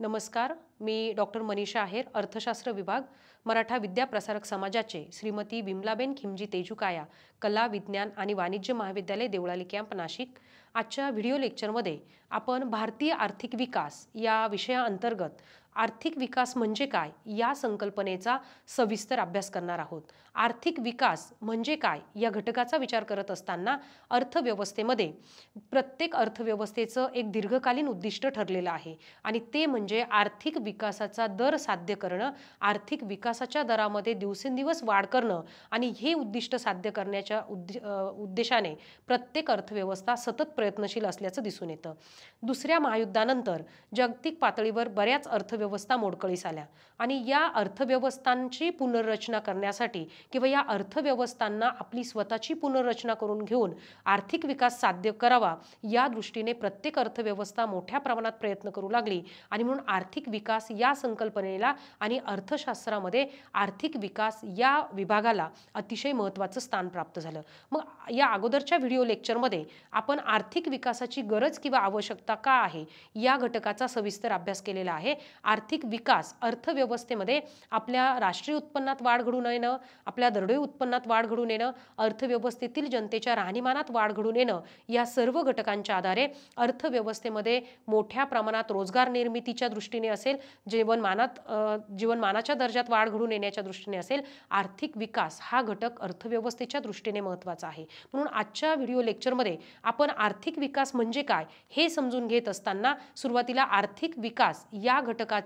नमस्कार, मी डॉक्टर मनीषा आहेर, अर्थशास्त्र विभाग, मराठा विद्या प्रसारक समाजाचे श्रीमती विमलाबेन खिमजी तेजुकाया, कला, विज्ञान आणि वाणिज्य महाविद्यालय देवळाली कॅम्प नाशिक. आजच्या व्हिडिओ लेक्चरमध्ये आपण भारतीय आर्थिक विकास या विषयाअंतर्गत आर्थिक विकास म्हणजे काय या संकल्पनेचा सविस्तर अभ्यास करणार आहोत. आर्थिक विकास म्हणजे काय या घटकाचा विचार करत असताना अर्थव्यवस्थेमध्ये प्रत्येक अर्थव्यवस्थेचं एक दीर्घकालीन उद्दिष्ट ठरलेलं आहे आणि ते म्हणजे आर्थिक विकासाचा दर साध्य करणं, आर्थिक विकासाच्या दरामध्ये दिवसेंदिवस वाढ करणं आणि हे उद्दिष्ट साध्य करण्याच्या उद्देशाने प्रत्येक अर्थव्यवस्था सतत प्रयत्नशील असल्याचं दिसून येतं. दुसऱ्या महायुद्धानंतर जागतिक पातळीवर बऱ्याच अर्थव्यवस्था मोडकळीस आल्या आणि या अर्थव्यवस्थांची पुनर्रचना करण्यासाठी किंवा या अर्थव्यवस्थांना आपली स्वतःची पुनर्रचना करून घेऊन आर्थिक विकास साध्य करावा या दृष्टीने प्रत्येक अर्थव्यवस्था मोठ्या प्रमाणात प्रयत्न करू लागली आणि म्हणून आर्थिक विकास या संकल्पनेला आणि अर्थशास्त्रामध्ये आर्थिक विकास या विभागाला अतिशय महत्त्वाचं स्थान प्राप्त झालं. मग या अगोदरच्या व्हिडिओ लेक्चरमध्ये आपण आर्थिक विकासाची गरज किंवा आवश्यकता का आहे या घटकाचा सविस्तर अभ्यास केलेला आहे. आर्थिक विकास अर्थव्यवस्थेमध्ये आपल्या राष्ट्रीय उत्पन्नात वाढ घडून येणं, आपल्या दरडोई उत्पन्नात वाढ घडून येणं, अर्थव्यवस्थेतील जनतेच्या राहणीमानात वाढ घडून येणं या सर्व घटकांच्या आधारे अर्थव्यवस्थेमध्ये मोठ्या प्रमाणात रोजगार निर्मितीच्या दृष्टीने असेल, जीवनमानाच्या दर्जात वाढ घडून येण्याच्या दृष्टीने असेल, आर्थिक विकास हा घटक अर्थव्यवस्थेच्या दृष्टीने महत्त्वाचा आहे. म्हणून आजच्या व्हिडिओ लेक्चरमध्ये आपण आर्थिक विकास म्हणजे काय हे समजून घेत असताना सुरुवातीला आर्थिक विकास या घटकाची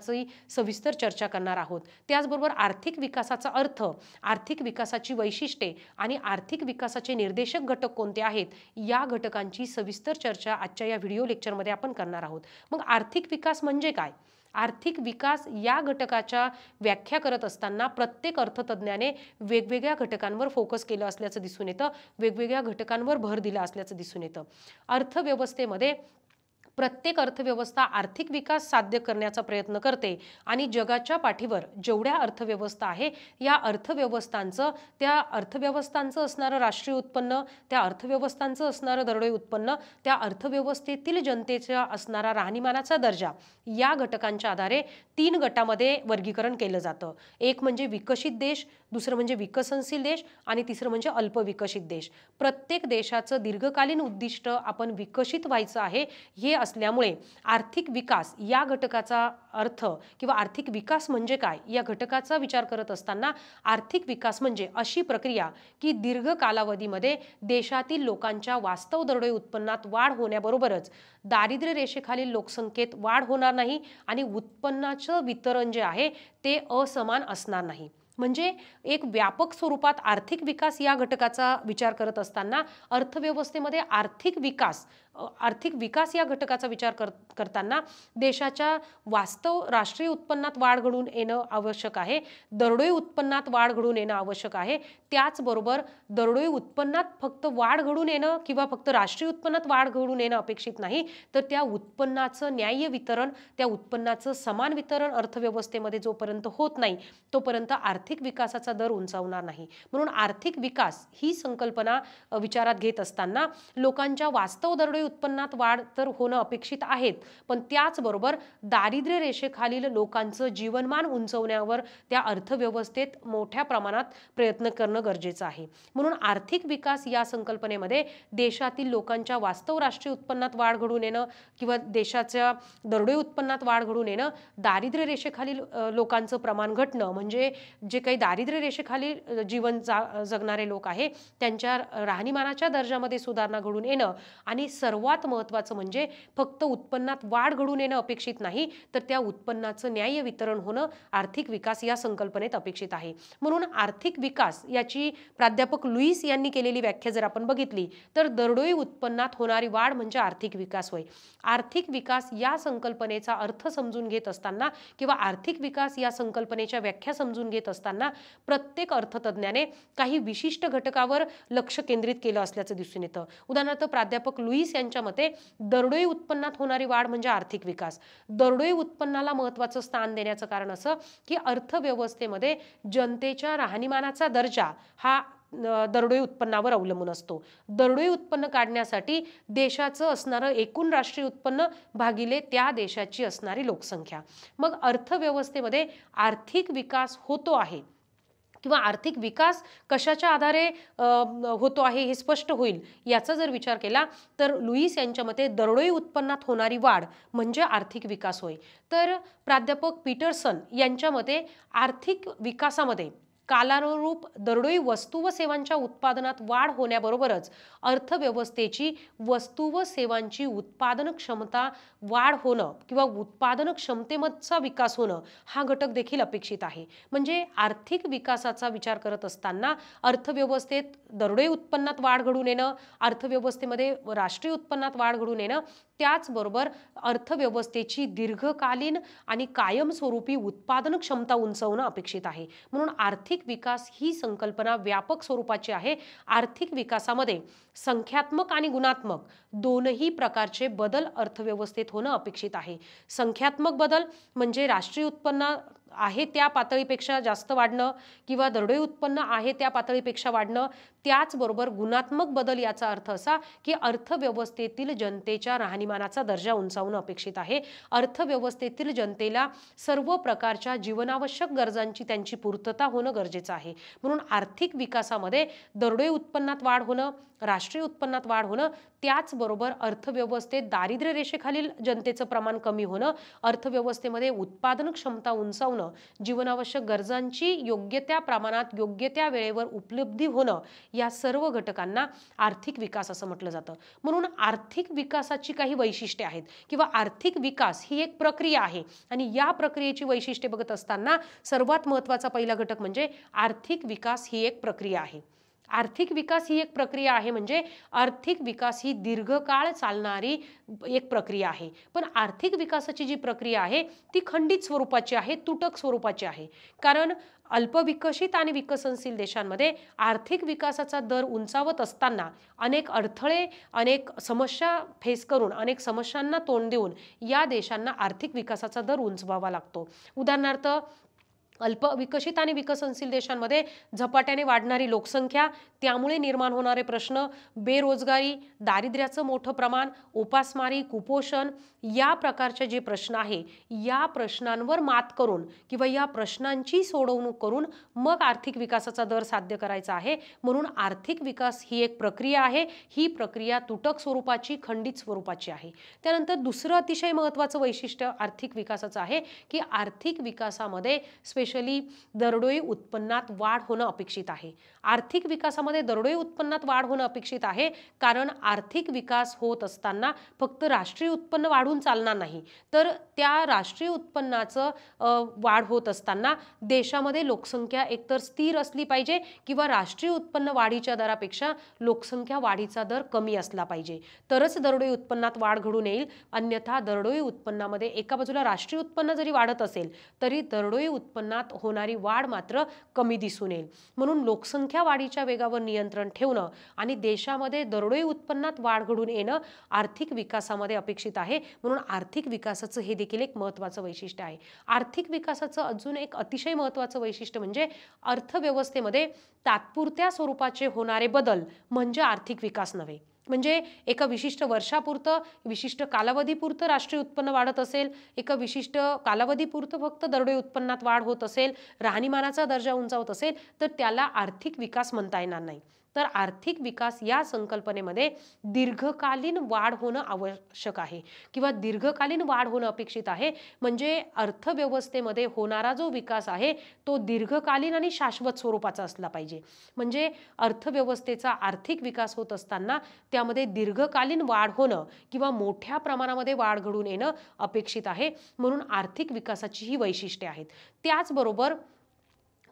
सविस्तर चर्चा करणार आहोत. त्याचबरोबर आर्थिक विकासाचा अर्थ, आर्थिक विकासाची वैशिष्ट्ये आणि आर्थिक विकासाचे निर्देशक घटक कोणते आहेत या घटकांची सविस्तर चर्चा आजच्या या व्हिडिओ लेक्चरमध्ये आपण करणार आहोत. मग आर्थिक विकास म्हणजे काय? आर्थिक विकास या घटकाच्या व्याख्या करत असताना प्रत्येक अर्थतज्ञाने वेगवेगळ्या घटकांवर फोकस केलं असल्याचं दिसून येतं, वेगवेगळ्या घटकांवर भर दिला असल्याचं दिसून येतं. अर्थव्यवस्थेमध्ये प्रत्येक अर्थव्यवस्था आर्थिक विकास साध्य करण्याचा प्रयत्न करते आणि जगाच्या पाठीवर जेवढ्या अर्थव्यवस्था आहे या त्या अर्थव्यवस्थांचं असणारं राष्ट्रीय उत्पन्न, त्या अर्थव्यवस्थांचं असणारं दरडोई उत्पन्न, त्या अर्थव्यवस्थेतील जनतेचा असणारा राहणीमानाचा दर्जा या घटकांच्या आधारे 3 गटामध्ये वर्गीकरण केलं जातं. एक म्हणजे विकसित देश, दुसरं म्हणजे विकसनशील देश आणि तिसरं म्हणजे अल्पविकसित देश. प्रत्येक देशाचं दीर्घकालीन उद्दिष्ट आपण विकसित व्हायचं आहे हे असल्यामुळे आर्थिक विकास या घटकाचा अर्थ किंवा आर्थिक विकास म्हणजे काय या घटकाचा विचार करत असताना आर्थिक विकास म्हणजे अशी प्रक्रिया की दीर्घ कालावधीमध्ये देशातील लोकांच्या वास्तव दरडोई उत्पन्नात वाढ होण्याबरोबरच दारिद्र्य रेषेखालील लोकसंख्येत वाढ होणार नाही आणि उत्पन्नाचं वितरण जे आहे ते असमान असणार नाही. म्हणजे एक व्यापक स्वरूपात आर्थिक विकास या घटकाचा विचार करत असताना अर्थव्यवस्थेमध्ये आर्थिक विकास या घटकाचा विचार करताना देशाच्या वास्तव राष्ट्रीय उत्पन्नात वाढ घडून येणं आवश्यक आहे, दरडोई उत्पन्नात वाढ घडून येणं आवश्यक आहे. त्याचबरोबर दरडोई उत्पन्नात फक्त वाढ घडून येणं किंवा फक्त राष्ट्रीय उत्पन्नात वाढ घडून येणं अपेक्षित नाही, तर त्या उत्पन्नाचं न्याय्य वितरण, त्या उत्पन्नाचं समान वितरण अर्थव्यवस्थेमध्ये जोपर्यंत होत नाही तोपर्यंत आर्थिक विकासाचा दर उंचावणार नाही. म्हणून आर्थिक विकास ही संकल्पना विचारात घेत असताना लोकांच्या वास्तव दरडोई उत्पन्नात वाढ तर होणं अपेक्षित आहेत, पण त्याचबरोबर दारिद्र्य रेषेखालील लोकांचं जीवनमान उंचवण्यावर त्या अर्थव्यवस्थेत मोठ्या प्रमाणात प्रयत्न करणं गरजेचं आहे. म्हणून आर्थिक विकास या संकल्पनेमध्ये देशातील लोकांच्या वास्तव राष्ट्रीय उत्पन्नात वाढ घडून येणं किंवा देशाच्या दरडोई उत्पन्नात वाढ घडून येणं, दारिद्र्य रेषेखालील लोकांचं प्रमाण घटणं म्हणजे जे काही दारिद्र्य रेषेखाली जीवन जगणारे लोक आहे त्यांच्या राहणीमानाच्या दर्जामध्ये सुधारणा घडून येणं आणि सर्वात महत्त्वाचं म्हणजे फक्त उत्पन्नात वाढ घडून येणं अपेक्षित नाही, तर त्या उत्पन्नाचं न्याय्य वितरण होणं आर्थिक विकास या संकल्पनेत अपेक्षित आहे. म्हणून आर्थिक विकास याची प्राध्यापक लुईस यांनी केलेली व्याख्या जर आपण बघितली तर दरडोई उत्पन्नात होणारी वाढ म्हणजे आर्थिक विकास होय. आर्थिक विकास या संकल्पनेचा अर्थ समजून घेत असताना किंवा आर्थिक विकास या संकल्पनेच्या व्याख्या समजून घेत असताना प्रत्येक अर्थतज्ञाने काही विशिष्ट घटकावर लक्ष केंद्रित केलं असल्याचं दिसून येतं. उदाहरणार्थ प्राध्यापक लुईस यांच्या मते दरडोई उत्पन्नात होणारी वाढ म्हणजे आर्थिक विकास. दरडोई उत्पन्नाला महत्त्वाचं स्थान देण्याचं कारण असं की अर्थव्यवस्थेमध्ये जनतेच्या राहणीमानाचा दर्जा हा दरडोई उत्पन्नावर अवलंबून असतो. दरडोई उत्पन्न काढण्यासाठी देशाचं असणारं एकूण राष्ट्रीय उत्पन्न भागिले त्या देशाची असणारी लोकसंख्या. मग अर्थव्यवस्थेमध्ये आर्थिक विकास होतो आहे किंवा आर्थिक विकास कशाच्या आधारे होतो आहे हे स्पष्ट होईल. याचा जर विचार केला तर लुईस यांच्या मते दरडोई उत्पन्नात होणारी वाढ म्हणजे आर्थिक विकास होय. तर प्राध्यापक पीटरसन यांच्या मते आर्थिक विकासामध्ये कालानुरूप दरडोई वस्तू व सेवांच्या उत्पादनात वाढ होण्याबरोबरच अर्थव्यवस्थेची वस्तू व सेवांची उत्पादन क्षमता वाढ होणं किंवा उत्पादन क्षमतेचा विकास होणं हा घटक देखील अपेक्षित आहे. म्हणजे आर्थिक विकासाचा विचार करत असताना अर्थव्यवस्थेत दरडोई उत्पन्नात वाढ घडून येणं, अर्थव्यवस्थेमध्ये राष्ट्रीय उत्पन्नात वाढ घडून येणं, त्याचबरोबर अर्थव्यवस्थेची दीर्घकालीन आणि कायमस्वरूपी उत्पादन क्षमता उंचावणं अपेक्षित आहे. म्हणून आर्थिक विकास ही संकल्पना व्यापक स्वरूपाची आहे. आर्थिक विकासामध्ये संख्यात्मक आणि गुणात्मक दोनही प्रकारचे बदल अर्थव्यवस्थेत होणं अपेक्षित आहे. संख्यात्मक बदल म्हणजे राष्ट्रीय उत्पन्न आहे त्या पातळीपेक्षा जास्त वाढणं किंवा दरडोई उत्पन्न आहे त्या पातळीपेक्षा वाढणं. त्याचबरोबर गुणात्मक बदल याचा अर्थ असा की अर्थव्यवस्थेतील जनतेच्या राहणीमानाचा दर्जा उंचावणं अपेक्षित आहे. अर्थव्यवस्थेतील जनतेला सर्व प्रकारच्या जीवनावश्यक गरजांची त्यांची पूर्तता होणं गरजेचं आहे. म्हणून आर्थिक विकासामध्ये दरडोई उत्पन्नात वाढ होणं, राष्ट्रीय उत्पन्नात वाढ होणं, त्याचबरोबर अर्थव्यवस्थेत दारिद्र्य रेषेखालील जनतेचं प्रमाण कमी होणं, अर्थव्यवस्थेमध्ये उत्पादन क्षमता उंचावणं, जीवनावश्यक गरजांची योग्य त्या प्रमाणात योग्य त्या वेळेवर उपलब्धी होणं, या सर्व घटकांना आर्थिक विकास असं म्हटलं जातं. म्हणून आर्थिक विकासाची काही वैशिष्ट्ये आहेत किंवा आर्थिक विकास ही एक प्रक्रिया आहे आणि या प्रक्रियेची वैशिष्ट्ये बघत असताना सर्वात महत्त्वाचा पहिला घटक म्हणजे आर्थिक विकास ही एक प्रक्रिया आहे. आर्थिक विकास ही एक प्रक्रिया आहे म्हणजे आर्थिक विकास ही दीर्घकाळ चालणारी एक प्रक्रिया आहे. पण आर्थिक विकासाची जी प्रक्रिया आहे ती खंडित स्वरूपाची आहे, तुटक स्वरूपाची आहे. कारण अल्पविकसित आणि विकसनशील देशांमध्ये आर्थिक विकासाचा दर उंचावत असताना अनेक अडथळे, अनेक समस्या फेस करून, अनेक समस्यांना तोंड देऊन या देशांना आर्थिक विकासाचा दर उंचवावा लागतो. उदाहरणार्थ अल्पविकसित आणि विकसनशील देशांमध्ये झपाट्याने वाढणारी लोकसंख्या, त्यामुळे निर्माण होणारे प्रश्न, बेरोजगारी, दारिद्र्याचं मोठं प्रमाण, उपासमारी, कुपोषण या प्रकारचे जे प्रश्न आहे या प्रश्नांवर मात करून किंवा या प्रश्नांची सोडवणूक करून मग आर्थिक विकासाचा दर साध्य करायचा आहे. म्हणून आर्थिक विकास ही एक प्रक्रिया आहे. ही प्रक्रिया तुटक स्वरूपाची, खंडित स्वरूपाची आहे. त्यानंतर दुसरं अतिशय महत्त्वाचं वैशिष्ट्य आर्थिक विकासाचं आहे की आर्थिक विकासामध्ये स्पेशली दरडोई उत्पन्नात वाढ होणं अपेक्षित आहे. आर्थिक विकासामध्ये दरडोई उत्पन्नात वाढ होणं अपेक्षित आहे कारण आर्थिक विकास होत असताना फक्त राष्ट्रीय उत्पन्न वाढून चालणार नाही, तर त्या राष्ट्रीय उत्पन्नाचं वाढ होत असताना देशामध्ये लोकसंख्या एकतर स्थिर असली पाहिजे किंवा राष्ट्रीय उत्पन्न वाढीच्या दरापेक्षा लोकसंख्या वाढीचा दर कमी असला पाहिजे, तरच दरडोई उत्पन्नात वाढ घडून येईल. अन्यथा दरडोई उत्पन्नामध्ये एका बाजूला राष्ट्रीय उत्पन्न जरी वाढत असेल तरी दरडोई उत्पन्नात होणारी वाढ मात्र कमी दिसून येईल. म्हणून लोकसंख्या वाढीच्या वेगावर नियंत्रण ठेवणं आणि देशामध्ये दरडोई उत्पन्नात वाढ घडून येणं आर्थिक विकासामध्ये अपेक्षित आहे. म्हणून आर्थिक विकासाचं हे देखील एक महत्त्वाचं वैशिष्ट्य आहे. आर्थिक विकासाचं अजून एक अतिशय महत्त्वाचं वैशिष्ट्य म्हणजे अर्थव्यवस्थेमध्ये तात्पुरत्या स्वरूपाचे होणारे बदल म्हणजे आर्थिक विकास नव्हे. म्हणजे एका विशिष्ट वर्षापुरतं, विशिष्ट कालावधीपुरतं राष्ट्रीय उत्पन्न वाढत असेल, एका विशिष्ट कालावधीपुरतं फक्त दरडोई उत्पन्नात वाढ होत असेल, राहणीमानाचा दर्जा उंचावत असेल तर त्याला आर्थिक विकास म्हणता येणार नाही. तर आर्थिक विकास या संकल्पनेमध्ये दीर्घकालीन वाढ होणं आवश्यक आहे किंवा दीर्घकालीन वाढ होणं अपेक्षित आहे. म्हणजे अर्थव्यवस्थेमध्ये होणारा जो विकास आहे तो दीर्घकालीन आणि शाश्वत स्वरूपाचा असला पाहिजे. म्हणजे अर्थव्यवस्थेचा आर्थिक विकास होत असताना त्यामध्ये दीर्घकालीन वाढ होणं किंवा मोठ्या प्रमाणामध्ये वाढ घडून येणं अपेक्षित आहे. म्हणून आर्थिक विकासाची ही वैशिष्ट्ये आहेत. त्याचबरोबर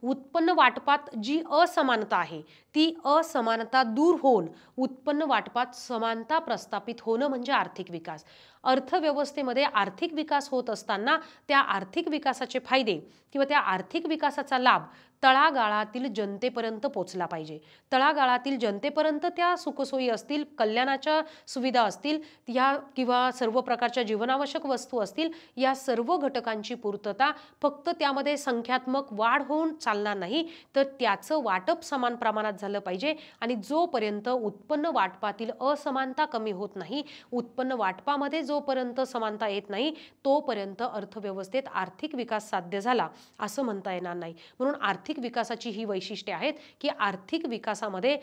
उत्पन्न वाटपात जी असमानता आहे ती असमानता दूर होऊन उत्पन्न वाटपात समानता प्रस्थापित होणं म्हणजे आर्थिक विकास. अर्थव्यवस्थेमध्ये आर्थिक विकास होत असताना त्या आर्थिक विकासाचे फायदे किंवा त्या आर्थिक विकासाचा लाभ तळागाळातील जनतेपर्यंत पोहोचला पाहिजे। तळागाळातील जनतेपर्यंत त्या सुखसोयी असतील, कल्याणाच्या सुविधा असतील, या किंवा सर्व प्रकारच्या जीवनावश्यक वस्तू असतील, या सर्व घटकांची पूर्तता फक्त त्यामध्ये संख्यात्मक वाढ होऊन चालणार नाही, तर त्याचं वाटप समान प्रमाणात झालं पाहिजे। आणि जोपर्यंत उत्पन्न वाटपातील असमानता कमी होत नाही, उत्पन्न वाटपामध्ये जोपर्यंत समानता येत नाही, तोपर्यंत अर्थव्यवस्थेत आर्थिक विकास साध्य झाला असं म्हणता येणार नाही। म्हणून आर्थिक विकासाची ही वैशिष्ट्ये आहेत की आर्थिक विकासामध्ये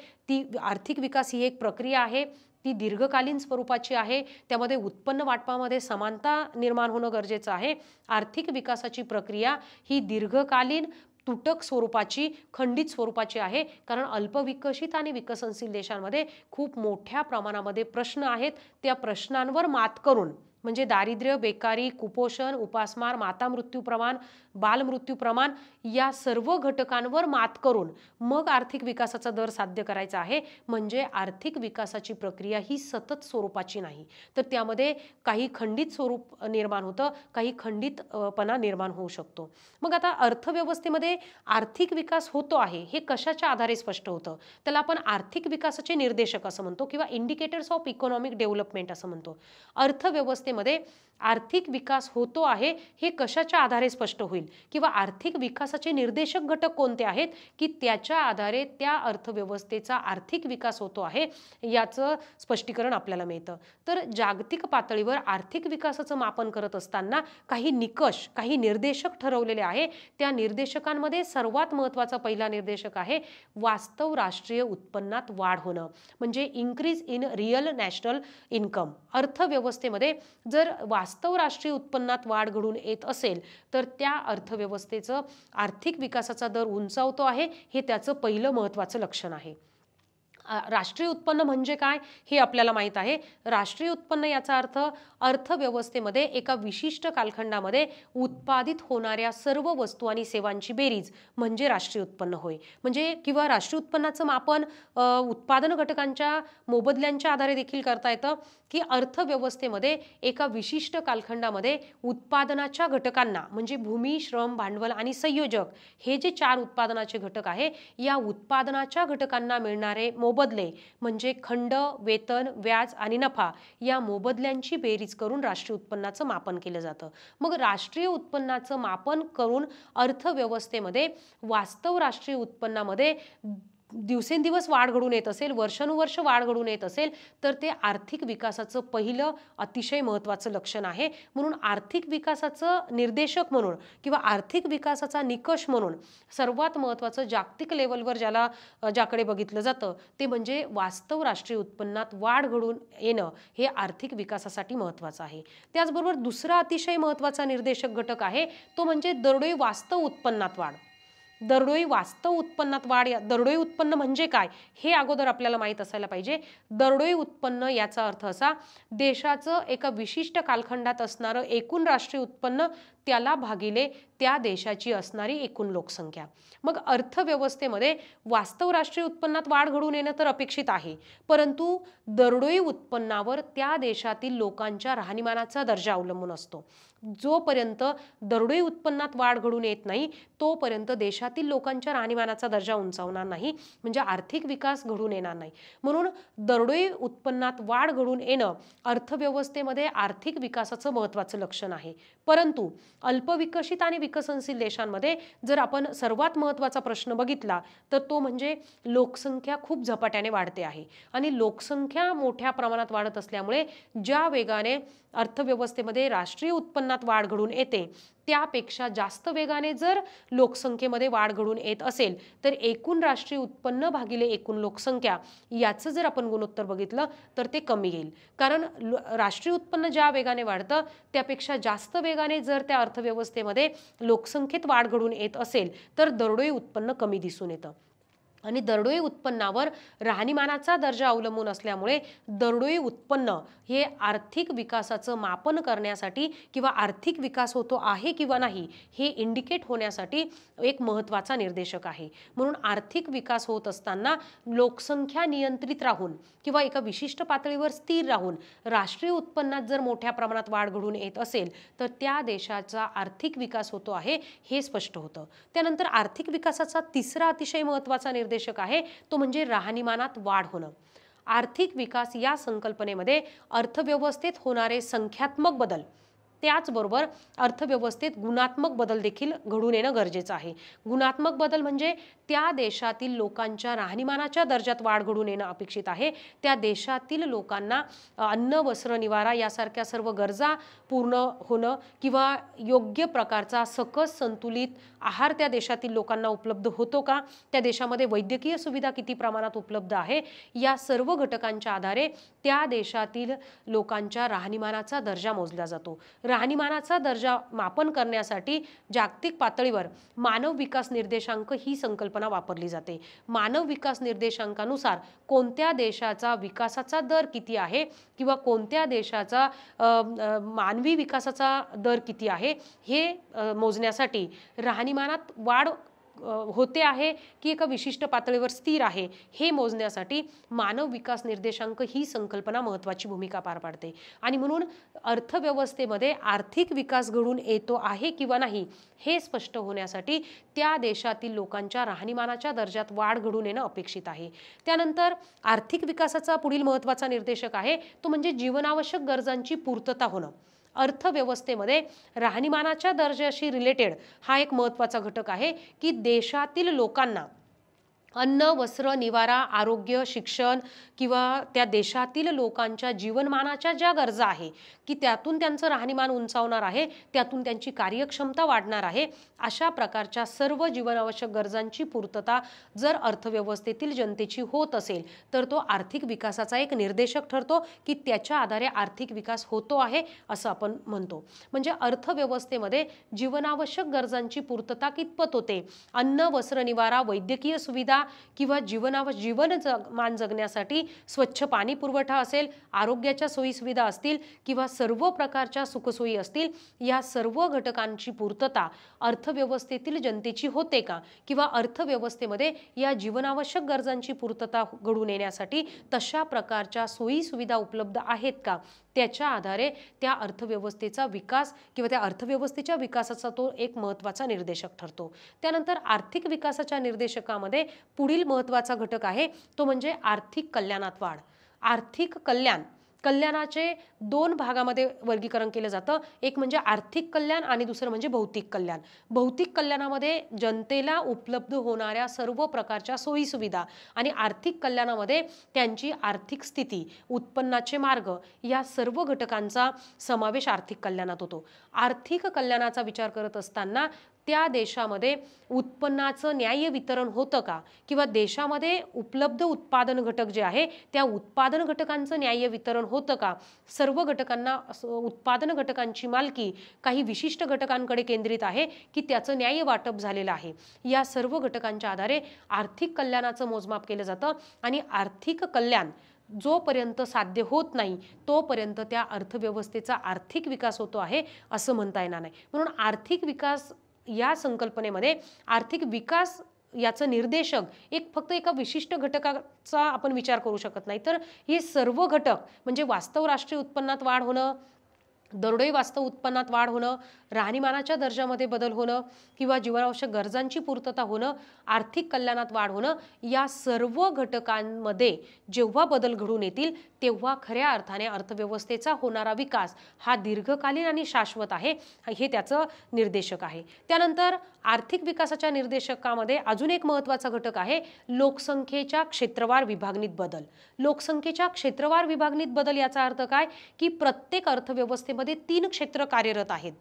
आर्थिक विकास ही एक प्रक्रिया आहे, ती दीर्घकालीन स्वरूपाची आहे, त्यामध्ये उत्पन्न वाटपामध्ये समानता निर्माण होणं गरजेचं आहे। आर्थिक विकासाची प्रक्रिया ही दीर्घकालीन तुटक स्वरूपाची, खंडित स्वरूपाची आहे, कारण अल्पविकसित आणि विकसनशील देशांमध्ये खूप मोठ्या प्रमाणामध्ये प्रश्न आहेत। त्या प्रश्नांवर मात करून म्हणजे दारिद्र्य, बेकारी, कुपोषण, उपासमार, माता मृत्यू प्रमाण, बालमृत्यू प्रमाण या सर्व घटकांवर मात करून मग आर्थिक विकासाचा दर साध्य करायचा आहे। म्हणजे आर्थिक विकासाची प्रक्रिया ही सतत स्वरूपाची नाही, तर त्यामध्ये काही खंडित स्वरूप निर्माण होतं, काही खंडितपणा निर्माण होऊ शकतो। मग आता अर्थव्यवस्थेमध्ये आर्थिक विकास होतो आहे हे कशाच्या आधारे स्पष्ट होतं? त्याला आपण आर्थिक विकासाचे निर्देशक असं म्हणतो किंवा इंडिकेटर्स ऑफ इकॉनॉमिक डेव्हलपमेंट असं म्हणतो। अर्थव्यवस्थेमध्ये आर्थिक विकास होतो आहे हे कशाच्या आधारे स्पष्ट होईल किंवा आर्थिक विकासाचे निर्देशक घटक कोणते आहेत की त्याच्या आधारे त्या अर्थव्यवस्थेचा आर्थिक विकास होतो आहे याचं स्पष्टीकरण आपल्याला मिळतं। तर जागतिक पातळीवर आर्थिक विकासाचं मापन करत असताना काही निकष, काही निर्देशक ठरवलेले आहे। त्या निर्देशकांमध्ये सर्वात महत्त्वाचा पहिला निर्देशक आहे वास्तव राष्ट्रीय उत्पन्नात वाढ होणं, म्हणजे increase in real national income. अर्थव्यवस्थेमध्ये जर वास्तव राष्ट्रीय उत्पन्नात वाढ घडून येत असेल तर त्या अर्थव्यवस्थेचं आर्थिक विकासाचा दर उंचावतो आहे, हे त्याचं पहिलं महत्त्वाचं लक्षण आहे। राष्ट्रीय उत्पन्न म्हणजे काय हे आपल्याला माहित आहे। राष्ट्रीय उत्पन्न याचा अर्थ अर्थव्यवस्थेमध्ये एका विशिष्ट कालखंडामध्ये उत्पादित होणाऱ्या सर्व वस्तू आणि सेवांची बेरीज म्हणजे राष्ट्रीय उत्पन्न होय। म्हणजे किंवा राष्ट्रीय उत्पन्नाचं मापन उत्पादन घटकांच्या मोबदल्यांच्या आधारे देखील करता येतं की अर्थव्यवस्थेमध्ये एका विशिष्ट कालखंडामध्ये उत्पादनाच्या घटकांना म्हणजे भूमी, श्रम, भांडवल आणि संयोजक हे जे 4 उत्पादनाचे घटक आहे, या उत्पादनाच्या घटकांना मिळणारे मोबदले म्हणजे खंड, वेतन, व्याज आणि नफा या मोबदल्यांची बेरीज करून राष्ट्रीय उत्पन्नाचं मापन केलं जातं। मग राष्ट्रीय उत्पन्नाचं मापन करून अर्थव्यवस्थेमध्ये वास्तव राष्ट्रीय उत्पन्नामध्ये दिवसेंदिवस वाढ घडून येत असेल, वर्षानुवर्ष वाढ घडून येत असेल, तर ते आर्थिक विकासाचं पहिलं अतिशय महत्त्वाचं लक्षण आहे। म्हणून आर्थिक विकासाचं निर्देशक म्हणून किंवा आर्थिक विकासाचा निकष म्हणून सर्वात महत्त्वाचं जागतिक लेवलवर ज्याकडे बघितलं जातं ते म्हणजे वास्तव राष्ट्रीय उत्पन्नात वाढ घडून येणं हे आर्थिक विकासासाठी महत्त्वाचं आहे। त्याचबरोबर दुसरा अतिशय महत्त्वाचा निर्देशक घटक आहे तो म्हणजे दरडोई वास्तव उत्पन्नात वाढ। दरडोई वास्तव उत्पन्नात वाढ, दरडोई उत्पन्न म्हणजे काय हे अगोदर आपल्याला माहित असायला पाहिजे। दरडोई उत्पन्न याचा अर्थ असा, देशाचं एका विशिष्ट कालखंडात असणारं एकूण राष्ट्रीय उत्पन्न त्याला भागिले त्या देशाची असणारी एकूण लोकसंख्या। मग अर्थव्यवस्थेमध्ये वास्तव राष्ट्रीय उत्पन्नात वाढ घडून येणं तर अपेक्षित आहे, परंतु दरडोई उत्पन्नावर त्या देशातील लोकांच्या राहणीमानाचा दर्जा अवलंबून असतो। जोपर्यंत दरडोई उत्पन्नात वाढ घडून येत नाही तोपर्यंत देशातील लोकांच्या राहणीमानाचा दर्जा उंचावणार नाही, म्हणजे आर्थिक विकास घडून येणार नाही। म्हणून दरडोई उत्पन्नात वाढ घडून येणं अर्थव्यवस्थेमध्ये आर्थिक विकासाचं महत्त्वाचं लक्षण आहे। परंतु अल्पविकसित आणि विकसनशील देशांमध्ये जर आपण सर्वात महत्त्वाचा प्रश्न बघितला तर तो म्हणजे लोकसंख्या खूप झपाट्याने वाढते आहे आणि लोकसंख्या मोठ्या प्रमाणात वाढत असल्यामुळे ज्या वेगाने अर्थव्यवस्थेमध्ये राष्ट्रीय उत्पन्नात वाढ घडून येते त्यापेक्षा जास्त वेगाने जर लोकसंख्येमध्ये वाढ घडून येत असेल तर एकूण राष्ट्रीय उत्पन्न भागिले एकूण लोकसंख्या याचं जर आपण गुणोत्तर बघितलं तर ते कमी येईल। कारण राष्ट्रीय उत्पन्न ज्या वेगाने वाढतं त्यापेक्षा जास्त वेगाने जर त्या अर्थव्यवस्थेमध्ये लोकसंख्येत वाढ घडून येत असेल तर दरडोई उत्पन्न कमी दिसून येतं। आणि दरडोई उत्पन्नावर राहणीमानाचा दर्जा अवलंबून असल्यामुळे दरडोई उत्पन्न हे आर्थिक विकासाचं मापन करण्यासाठी किंवा आर्थिक विकास होतो आहे किंवा नाही हे इंडिकेट होण्यासाठी एक महत्त्वाचा निर्देशक आहे। म्हणून आर्थिक विकास होत असताना लोकसंख्या नियंत्रित राहून किंवा एका विशिष्ट पातळीवर स्थिर राहून राष्ट्रीय उत्पन्नात जर मोठ्या प्रमाणात वाढ घडून येत असेल तर त्या देशाचा आर्थिक विकास होतो आहे हे स्पष्ट होतं। त्यानंतर आर्थिक विकासाचा तिसरा अतिशय महत्त्वाचा निर्देशक आहे तो म्हणजे राहणीमानात वाढ होणं। आर्थिक विकास या संकल्पनेमध्ये अर्थव्यवस्थेत होणारे संख्यात्मक बदल त्याचबरोबर अर्थव्यवस्थेत गुणात्मक बदल देखील घडून येणं गरजेचं आहे। गुणात्मक बदल म्हणजे त्या देशातील लोकांच्या राहणीमानाच्या दर्जात वाढ घडून येणं अपेक्षित आहे। त्या देशातील लोकांना अन्न वस्त्र निवारा यासारख्या सर्व गरजा पूर्ण होणं किंवा योग्य प्रकारचा सकस संतुलित आहार त्या देशातील लोकांना उपलब्ध होतो का, त्या देशामध्ये वैद्यकीय सुविधा किती प्रमाणात उपलब्ध आहे, या सर्व घटकांच्या आधारे त्या देशातील लोकांच्या राहणीमानाचा दर्जा मोजला जातो। राहणीमानाचा दर्जा मापन करण्यासाठी जागतिक पातळीवर मानव विकास निर्देशांक ही संकल्पना वापरली जाते। मानव विकास निर्देशांकानुसार कोणत्या देशाचा विकासाचा दर किती आहे किंवा कोणत्या देशाचा मानवी विकासाचा दर किती आहे हे मोजण्यासाठी राहणीमानात वाढ होते आहे की एका विशिष्ट पातळीवर स्थिर आहे हे मोजण्यासाठी मानव विकास निर्देशांक ही संकल्पना महत्त्वाची भूमिका पार पाडते। आणि म्हणून अर्थव्यवस्थेमध्ये आर्थिक विकास घडून येतो आहे किंवा नाही हे स्पष्ट होण्यासाठी त्या देशातील लोकांच्या राहणीमानाच्या दर्जात वाढ घडून येणं अपेक्षित आहे। त्यानंतर आर्थिक विकासाचा पुढील महत्त्वाचा निर्देशक आहे तो म्हणजे जीवनावश्यक गरजांची पूर्तता होणं। अर्थव्यवस्थेमध्ये राहणीमानाच्या दर्जाशी रिलेटेड हा एक महत्त्वाचा घटक आहे की देशातील लोकांना अन्न वस्त्र निवारा आरोग्य शिक्षण किंवा त्या देशातील लोकांच्या जीवनमानाच्या ज्या गरजा आहे की त्यातून त्यांचं राहणीमान उंचावणार आहे, त्यातून त्यांची कार्यक्षमता वाढणार आहे, अशा प्रकारच्या सर्व जीवनावश्यक गरजांची पूर्तता जर अर्थव्यवस्थेतील जनतेची होत असेल तर तो आर्थिक विकासाचा एक निर्देशक ठरतो की त्याच्या आधारे आर्थिक विकास होतो आहे असं आपण म्हणतो। म्हणजे अर्थव्यवस्थेमध्ये जीवनावश्यक गरजांची पूर्तता कितपत होते, अन्न वस्त्र निवारा वैद्यकीय सुविधा किंवा जीवनमान जगण्यासाठी स्वच्छ पाणी पुरवठा असेल, आरोग्याच्या सोयी सुविधा असतील किंवा सर्व प्रकारच्या सुखसोयी असतील, या सर्व घटकांची पूर्तता अर्थव्यवस्थेतील जनतेची होते का किंवा अर्थव्यवस्थेमध्ये या जीवनावश्यक गरजांची पूर्तता घडून येण्यासाठी तशा प्रकारच्या सोयी सुविधा उपलब्ध आहेत का, त्याच्या आधारे त्या अर्थव्यवस्थेचा विकास किंवा त्या अर्थव्यवस्थेच्या विकासाचा तो एक महत्त्वाचा निर्देशक ठरतो। त्यानंतर आर्थिक विकासाच्या निर्देशकामध्ये पुढील महत्त्वाचा घटक आहे तो म्हणजे आर्थिक कल्याणात वाढ। आर्थिक कल्याणाचे दोन भागामध्ये वर्गीकरण केलं जातं, एक म्हणजे आर्थिक कल्याण आणि दुसरं म्हणजे भौतिक कल्याण। भौतिक कल्याणामध्ये जनतेला उपलब्ध होणाऱ्या सर्व प्रकारच्या सोयी सुविधा आणि आर्थिक कल्याणामध्ये त्यांची आर्थिक स्थिती उत्पन्नाचे मार्ग या सर्व घटकांचा समावेश आर्थिक कल्याणात होतो। आर्थिक कल्याणाचा विचार करत असताना त्या देशामध्ये उत्पन्नाचं न्याय्य वितरण होतं का किंवा देशामध्ये उपलब्ध उत्पादन घटक जे आहे त्या उत्पादन घटकांचं न्याय्य वितरण होतं का, सर्व घटकांना उत्पादन घटकांची मालकी काही विशिष्ट घटकांकडे केंद्रित आहे की त्याचं न्याय्य वाटप झालेलं आहे, या सर्व घटकांच्या आधारे आर्थिक कल्याणाचं मोजमाप केलं जातं। आणि आर्थिक कल्याण जोपर्यंत साध्य होत नाही तोपर्यंत त्या अर्थव्यवस्थेचा आर्थिक विकास होतो आहे असं म्हणता येणार नाही। म्हणून आर्थिक विकास या संकल्पनेमध्ये आर्थिक विकास याचं निर्देशक फक्त एका विशिष्ट घटकाचा आपण विचार करू शकत नाही, तर हे सर्व घटक म्हणजे वास्तव राष्ट्रीय उत्पन्नात वाढ होणं, दरडोई वास्तव उत्पन्नात वाढ होणं, राहणीमानाच्या दर्जामध्ये बदल होणं किंवा जीवनावश्यक गरजांची पूर्तता होणं, आर्थिक कल्याणात वाढ होणं, या सर्व घटकांमध्ये जेव्हा बदल घडून येतील तेव्हा खऱ्या अर्थाने अर्थव्यवस्थेचा होणारा विकास हा दीर्घकालीन आणि शाश्वत आहे हे त्याचं निर्देशक आहे। त्यानंतर आर्थिक विकासाच्या निर्देशकामध्ये अजून एक महत्त्वाचा घटक आहे लोकसंख्येच्या क्षेत्रवार विभागणीत बदल। लोकसंख्येच्या क्षेत्रवार विभागणीत बदल याचा अर्थ काय की प्रत्येक अर्थव्यवस्थेमध्ये 3 क्षेत्र कार्यरत आहेत।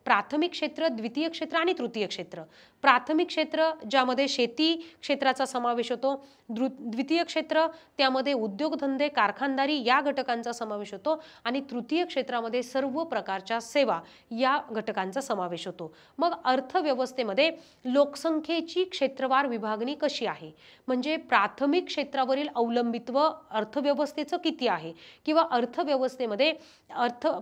प्राथमिक क्षेत्र, द्वितीय क्षेत्र आणि तृतीय क्षेत्र. प्राथमिक क्षेत्र ज्यामध्ये शेती क्षेत्राचा समावेश होतो, द्वितीय क्षेत्र त्यामध्ये उद्योगधंदे, कारखानदारी या घटकांचा समावेश होतो आणि तृतीय क्षेत्रामध्ये सर्व प्रकारच्या सेवा या घटकांचा समावेश होतो. मग अर्थव्यवस्थेमध्ये लोकसंख्येची क्षेत्रवार विभागणी कशी आहे, म्हणजे प्राथमिक क्षेत्रावरील अवलंबित्व अर्थव्यवस्थेचं किती आहे, किंवा अर्थव्यवस्थेमध्ये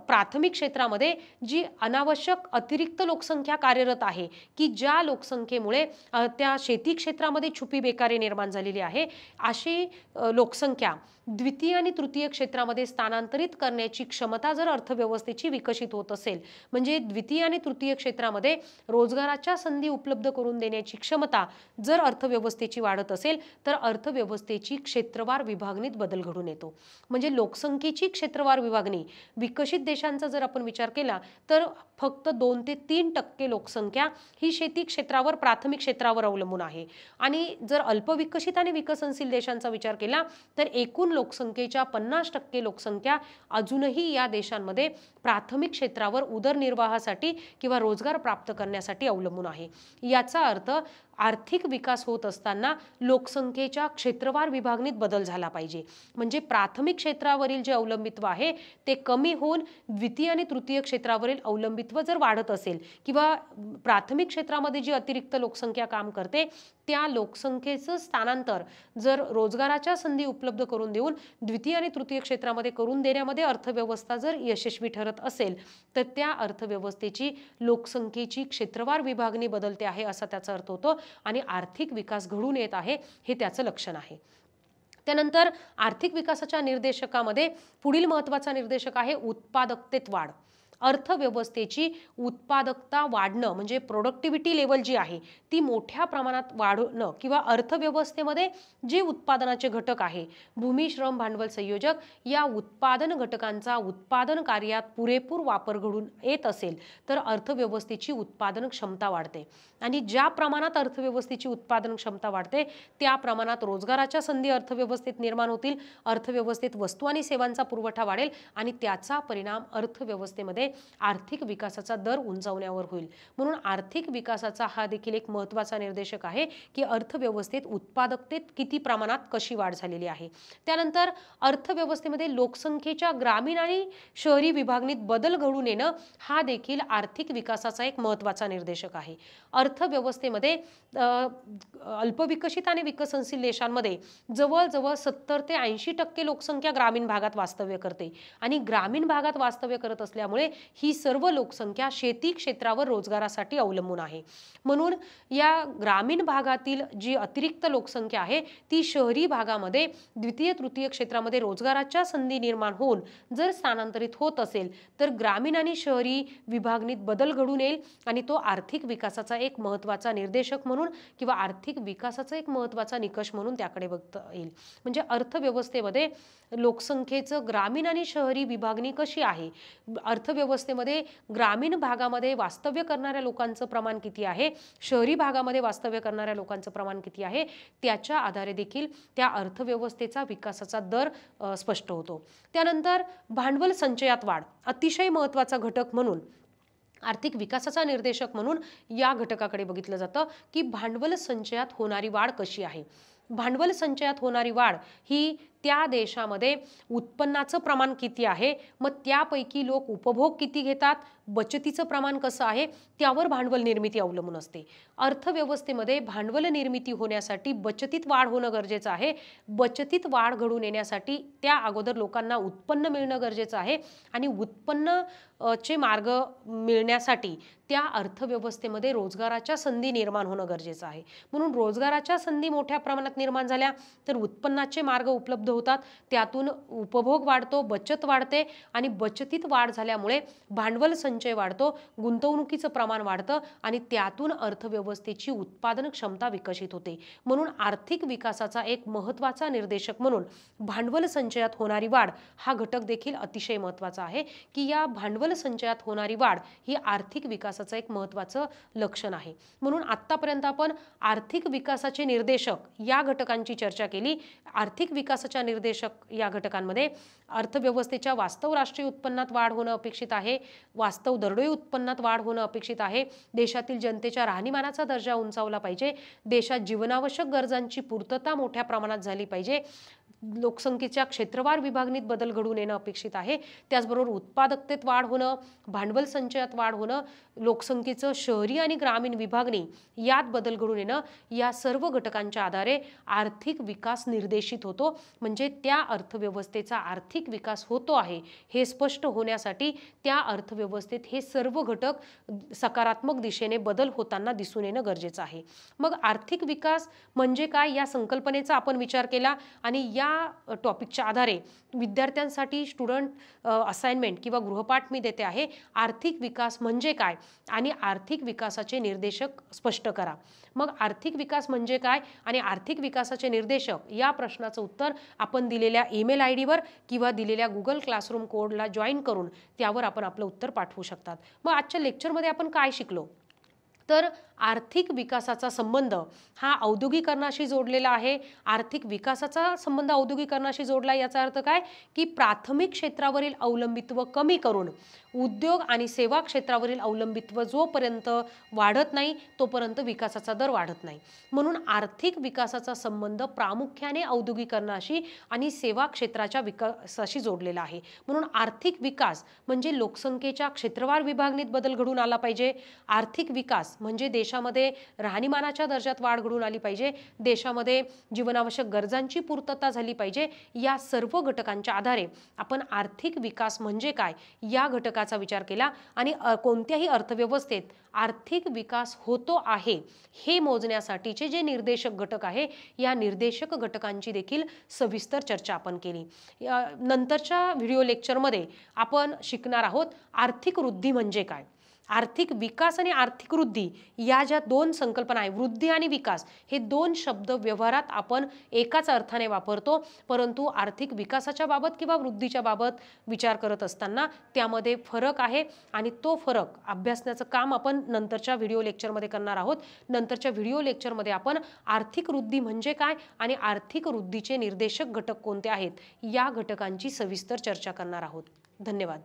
प्राथमिक क्षेत्रामध्ये जी अनावश्यक अतिरिक्त लोकसंख्या कार्यरत आहे की ज्या लोकसंख्येमुळे त्या शेती क्षेत्रामध्ये छुपी बेकारी निर्माण झालेली आहे, अशी लोकसंख्या द्वितीय आणि तृतीय क्षेत्रामध्ये स्थानांतरित करण्याची क्षमता जर अर्थव्यवस्थेची विकसित होत असेल, म्हणजे द्वितीय आणि तृतीय क्षेत्रामध्ये रोजगाराच्या संधी उपलब्ध करून देण्याची क्षमता जर अर्थव्यवस्थेची वाढत असेल तर अर्थव्यवस्थेची क्षेत्रवार विभागणीत बदल घडून येतो. म्हणजे लोकसंख्येची क्षेत्रवार विभागणी विकसित देशांचा जर आपण विचार केला तर फक्त 2 ते 3% लोकसंख्या ही शेती क्षेत्रावर, प्राथमिक क्षेत्रावर अवलंबून आहे. आणि जर अल्पविकसित आणि विकसनशील देशांचा विचार केला तर एकूण लोकसंख्येच्या 50% लोकसंख्या अजूनही या देशांमध्ये प्राथमिक क्षेत्रावर उदरनिर्वाहासाठी किंवा रोजगार प्राप्त करण्यासाठी अवलंबून आहे. याचा अर्थ आर्थिक विकास होत असताना लोकसंख्येच्या क्षेत्रवार विभागणीत बदल झाला पाहिजे. म्हणजे प्राथमिक क्षेत्रावरील जे अवलंबित्व आहे ते कमी होऊन द्वितीय आणि तृतीय क्षेत्रावरील अवलंबित्व जर वाढत असेल किंवा प्राथमिक क्षेत्रामध्ये जी अतिरिक्त लोकसंख्या काम करते त्या लोकसंख्येचं स्थानांतर जर रोजगाराच्या संधी उपलब्ध करून देऊन द्वितीय आणि तृतीय क्षेत्रामध्ये करून देण्यामध्ये अर्थव्यवस्था जर यशस्वी ठरत असेल तर त्या अर्थव्यवस्थेची लोकसंख्येची क्षेत्रवार विभागणी बदलते आहे असा त्याचा अर्थ होतो आणि आर्थिक विकास घडून येत आहे हे त्याचं लक्षण आहे. त्यानंतर आर्थिक विकासाच्या निर्देशकामध्ये पुढील महत्त्वाचा निर्देशक आहे उत्पादकतेत वाढ. अर्थव्यवस्थेची उत्पादकता वाढणं म्हणजे प्रोडक्टिव्हिटी लेवल जी आहे ती मोठ्या प्रमाणात वाढणं किंवा अर्थव्यवस्थेमध्ये जे उत्पादनाचे घटक आहे भूमी, श्रम, भांडवल, संयोजक या उत्पादन घटकांचा उत्पादन कार्यात पुरेपूर वापर घडून येत असेल तर अर्थव्यवस्थेची उत्पादन क्षमता वाढते. आणि ज्या प्रमाणात अर्थव्यवस्थेची उत्पादन क्षमता वाढते त्या प्रमाणात रोजगाराच्या संधी अर्थव्यवस्थेत निर्माण होतील, अर्थव्यवस्थेत वस्तू आणि सेवांचा पुरवठा वाढेल आणि त्याचा परिणाम अर्थव्यवस्थेमध्ये आर्थिक विकासाचा दर उंचावण्यावर होईल. म्हणून आर्थिक विकासाचा हा देखील एक महत्त्वाचा निर्देशक आहे की अर्थव्यवस्थेत उत्पादकतेत किती प्रमाणात कशी वाढ झालेली आहे. त्यानंतर अर्थव्यवस्थेमध्ये लोकसंख्येच्या ग्रामीण आणि शहरी विभागणीत बदल घडून येणं हा देखील आर्थिक विकासाचा एक महत्त्वाचा निर्देशक आहे. अर्थव्यवस्थेमध्ये अल्पविकसित आणि विकसनशील देशांमध्ये जवळजवळ 70 ते 80% लोकसंख्या ग्रामीण भागात वास्तव्य करते आणि ग्रामीण भागात वास्तव्य करत असल्यामुळे ही सर्व लोकसंख्या शेती क्षेत्रावर रोजगारासाठी अवलंबून आहे. म्हणून या ग्रामीण भागातील जी अतिरिक्त लोकसंख्या आहे ती शहरी भागामध्ये द्वितीय तृतीय क्षेत्रामध्ये रोजगाराच्या संधी निर्माण होऊन जर स्थानांतरित होत असेल तर ग्रामीण आणि शहरी विभागणीत बदल घडून येईल आणि तो आर्थिक विकासाचा एक महत्त्वाचा निर्देशक म्हणून किंवा आर्थिक विकासाचा एक महत्त्वाचा निकष म्हणून त्याकडे बघता येईल. म्हणजे अर्थव्यवस्थेमध्ये लोकसंख्येचं ग्रामीण आणि शहरी विभागणी कशी आहे, अर्थव्यवस्थेमध्ये ग्रामीण भागामध्ये वास्तव्य करणाऱ्या लोकांचं प्रमाण किती आहे, शहरी भागामध्ये वास्तव्य करणाऱ्या लोकांचं प्रमाण किती आहे, त्याच्या आधारे देखील त्या अर्थव्यवस्थेचा विकासाचा दर स्पष्ट होतो. त्यानंतर भांडवल संचयात वाढ अतिशय महत्त्वाचा घटक म्हणून आर्थिक विकासाचा निर्देशक म्हणून या घटकाकडे बघितलं जातं की भांडवल संचयात होणारी वाढ कशी आहे. भांडवल संचयात होणारी वाढ ही त्या देशामध्ये उत्पन्नाचं प्रमाण किती आहे, मग त्यापैकी लोक उपभोग किती घेतात, बचतीचं प्रमाण कसं आहे त्यावर भांडवल निर्मिती अवलंबून असते. अर्थव्यवस्थेमध्ये भांडवल निर्मिती होण्यासाठी बचतीत वाढ होणं गरजेचं आहे. बचतीत वाढ घडून येण्यासाठी त्या अगोदर लोकांना उत्पन्न मिळणं गरजेचं आहे आणि उत्पन्न चे मार्ग मिळण्यासाठी त्या अर्थव्यवस्थेमध्ये रोजगाराच्या संधी निर्माण होणं गरजेचं आहे. म्हणून रोजगाराच्या संधी मोठ्या प्रमाणात निर्माण झाल्या तर उत्पन्नाचे मार्ग उपलब्ध होतात, त्यातून उपभोग वाढतो, बचत वाढते आणि बचतीत वाढ झाल्यामुळे भांडवल संचय वाढतो, गुंतवणुकीचं प्रमाण वाढतं आणि त्यातून अर्थव्यवस्थेची उत्पादन क्षमता विकसित होते. म्हणून आर्थिक विकासाचा एक महत्त्वाचा निर्देशक म्हणून भांडवल संचयात होणारी वाढ हा घटक देखील अतिशय महत्त्वाचा आहे की या भांडवल संचयात होणारी वाढ ही आर्थिक विकासाचं एक महत्त्वाचं लक्षण आहे. म्हणून आतापर्यंत आपण आर्थिक विकासाचे निर्देशक या घटकांची चर्चा केली. आर्थिक विकासाच्या निर्देशक या घटकांमध्ये अर्थव्यवस्थेच्या वास्तव राष्ट्रीय उत्पन्नात वाढ होणं अपेक्षित आहे, वास्तव दरडोई उत्पन्नात वाढ होणं अपेक्षित आहे, देशातील जनतेच्या राहणीमानाचा दर्जा उंचावला पाहिजे, देशात जीवनावश्यक गरजांची पूर्तता मोठ्या प्रमाणात झाली पाहिजे, लोकसंख्येच्या क्षेत्रवार विभागणीत बदल घडून येणं अपेक्षित आहे, त्याचबरोबर उत्पादकतेत वाढ होणं, भांडवल संचयात वाढ होणं, लोकसंख्येचं शहरी आणि ग्रामीण विभागणी यात बदल घडून येणं, या सर्व घटकांच्या आधारे आर्थिक विकास निर्देशित होतो. म्हणजे त्या अर्थव्यवस्थेचा आर्थिक विकास होतो आहे हे स्पष्ट होण्यासाठी त्या अर्थव्यवस्थेत हे सर्व घटक सकारात्मक दिशेने बदल होताना दिसून येणं गरजेचं आहे. मग आर्थिक विकास म्हणजे काय या संकल्पनेचा आपण विचार केला आणि या टॉपिकच्या आधारे विद्यार्थ्यांसाठी स्टुडंट असाइनमेंट किंवा गृहपाठ मी देते आहे. आर्थिक विकास म्हणजे काय आणि आर्थिक विकासाचे निर्देशक स्पष्ट करा. मग आर्थिक विकास म्हणजे काय आणि आर्थिक विकासाचे निर्देशक या प्रश्नाचं उत्तर आपण दिलेल्या ईमेल आयडीवर किंवा दिलेल्या गुगल क्लासरूम कोडला जॉईन करून त्यावर आपण आपलं उत्तर पाठवू शकतात. मग आजच्या लेक्चरमध्ये आपण काय शिकलो तर आर्थिक विकासाचा संबंध हा औद्योगिकरणाशी जोडलेला आहे. आर्थिक विकासाचा संबंध औद्योगिकरणाशी जोडला याचा अर्थ काय की प्राथमिक क्षेत्रावरील अवलंबित्व कमी करून उद्योग आणि सेवा क्षेत्रावरील अवलंबित्व जोपर्यंत वाढत नाही तोपर्यंत विकासाचा दर वाढत नाही. म्हणून आर्थिक विकासाचा संबंध प्रामुख्याने औद्योगिकरणाशी आणि सेवा क्षेत्राच्या विकासाशी जोडलेला आहे. म्हणून आर्थिक विकास म्हणजे लोकसंख्येच्या क्षेत्रवार विभागणीत बदल घडून आला पाहिजे. आर्थिक विकास म्हणजे देशामध्ये राहणीमानाच्या दर्जात वाढ घडून आली पाहिजे, देशामध्ये जीवनावश्यक गरजांची पूर्तता झाली पाहिजे. या सर्व घटकांच्या आधारे आपण आर्थिक विकास म्हणजे काय या घटकाचा विचार केला आणि कोणत्याही अर्थव्यवस्थेत आर्थिक विकास होतो आहे हे मोजण्यासाठीचे जे निर्देशक घटक आहे या निर्देशक घटकांची देखील सविस्तर चर्चा आपण केली. नंतरच्या व्हिडिओ लेक्चरमध्ये आपण शिकणार आहोत आर्थिक वृद्धी म्हणजे काय. आर्थिक विकास आणि आर्थिक वृद्धी या ज्या दोन संकल्पना आहेत, वृद्धी आणि विकास हे दोन शब्द व्यवहारात आपण एकाच अर्थाने वापरतो, परंतु आर्थिक विकासाच्या बाबत किंवा वृद्धीच्या बाबत विचार करत असताना त्यामध्ये फरक आहे आणि तो फरक अभ्यासण्याचं काम आपण नंतरच्या व्हिडिओ लेक्चरमध्ये करणार आहोत. नंतरच्या व्हिडिओ लेक्चरमध्ये आपण आर्थिक वृद्धी म्हणजे काय आणि आर्थिक वृद्धीचे निर्देशक घटक कोणते आहेत या घटकांची सविस्तर चर्चा करणार आहोत. धन्यवाद.